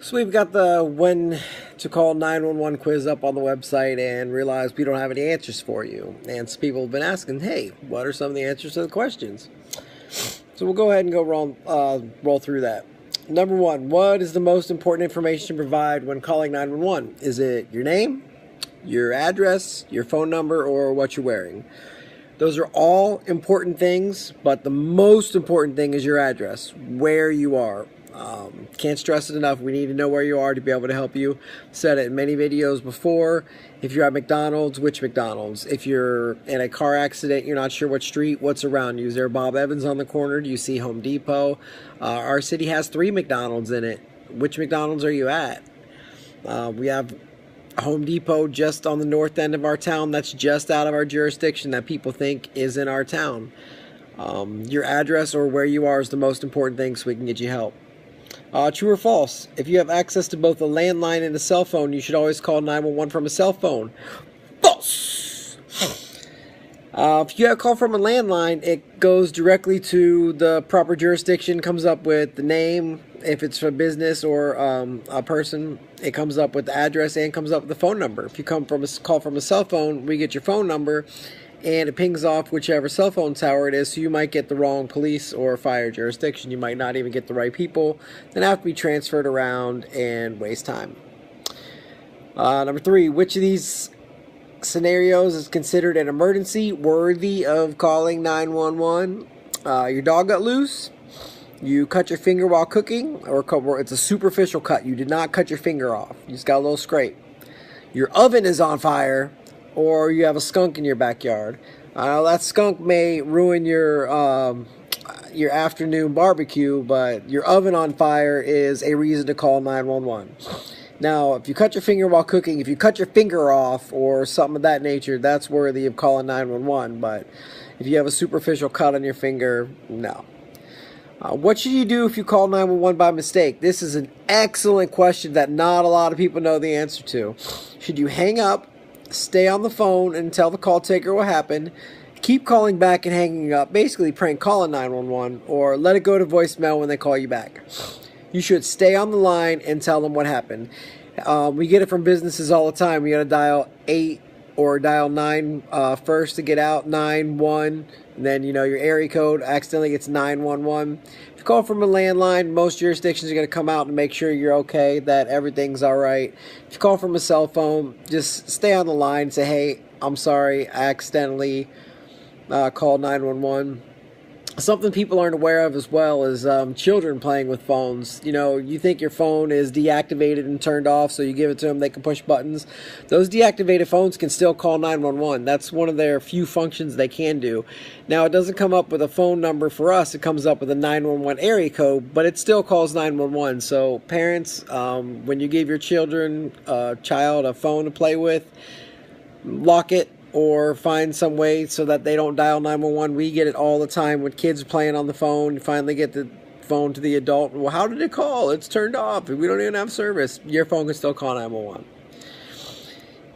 So we've got the when to call 911 quiz up on the website and realized we don't have any answers for you. And some people have been asking, hey, what are some of the answers to the questions? So we'll go ahead and go roll through that. Number one, what is the most important information to provide when calling 911? Is it your name, your address, your phone number, or what you're wearing? Those are all important things, but the most important thing is your address, where you are. Can't stress it enough. We need to know where you are to be able to help you. Said it in many videos before. If you're at McDonald's, which McDonald's? If you're in a car accident, you're not sure what street, what's around you. Is there Bob Evans on the corner? Do you see Home Depot? Our city has 3 McDonald's in it. Which McDonald's are you at? We have Home Depot just on the north end of our town. That's just out of our jurisdiction that people think is in our town. Your address or where you are is the most important thing so we can get you help. True or false? If you have access to both a landline and a cell phone, you should always call 911 from a cell phone. False! If you have a call from a landline, it goes directly to the proper jurisdiction, comes up with the name. If it's for business or a person, it comes up with the address and comes up with the phone number. If you call from a cell phone, we get your phone number and it pings off whichever cell phone tower it is, so you might get the wrong police or fire jurisdiction. You might not even get the right people, then have to be transferred around and waste time. Number 3, which of these scenarios is considered an emergency worthy of calling 911? Your dog got loose, you cut your finger while cooking, or it's a superficial cut. You did not cut your finger off. You just got a little scrape. Your oven is on fire, or you have a skunk in your backyard. That skunk may ruin your afternoon barbecue, but your oven on fire is a reason to call 911. Now, if you cut your finger while cooking, if you cut your finger off or something of that nature, that's worthy of calling 911. But if you have a superficial cut on your finger, no. What should you do if you call 911 by mistake? This is an excellent question that not a lot of people know the answer to. Should you hang up, stay on the phone and tell the call taker what happened, keep calling back and hanging up, basically prank calling 911, or let it go to voicemail when they call you back? You should stay on the line and tell them what happened. We get it from businesses all the time. You got to dial 8 or dial 9 first to get out, 9-1, and then your area code accidentally gets 911. If you call from a landline, most jurisdictions are going to come out and make sure you're okay, that everything's all right. If you call from a cell phone, just stay on the line and say, hey, I'm sorry, I accidentally called 911. Something people aren't aware of as well is children playing with phones. You think your phone is deactivated and turned off, so you give it to them, they can push buttons. Those deactivated phones can still call 911. That's one of their few functions they can do. Now, it doesn't come up with a phone number for us. It comes up with a 911 area code, but it still calls 911. So parents, when you give your child a phone to play with, lock it, or find some way so that they don't dial 911. We get it all the time when kids are playing on the phone. You finally get the phone to the adult. Well, how did it call? It's turned off. We don't even have service. Your phone can still call 911.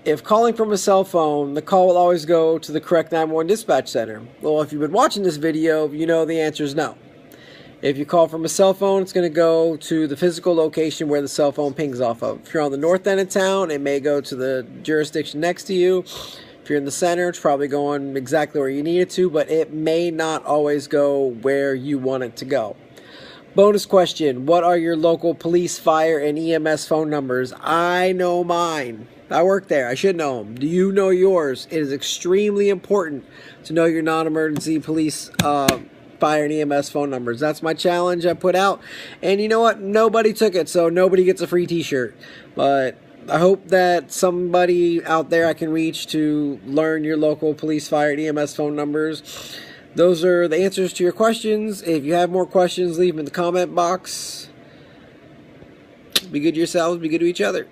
If calling from a cell phone, the call will always go to the correct 911 dispatch center. Well, if you've been watching this video, you know the answer is no. If you call from a cell phone, it's going to go to the physical location where the cell phone pings off of. If you're on the north end of town, it may go to the jurisdiction next to you. If you're in the center, it's probably going exactly where you need it to, but it may not always go where you want it to go. Bonus question, what are your local police, fire, and EMS phone numbers? I know mine. I work there. I should know them. Do you know yours? It is extremely important to know your non-emergency police, fire, and EMS phone numbers. That's my challenge I put out. And you know what? Nobody took it, so nobody gets a free t-shirt. But I hope that somebody out there I can reach to learn your local police, fire, and EMS phone numbers. Those are the answers to your questions. If you have more questions, leave them in the comment box. Be good to yourselves. Be good to each other.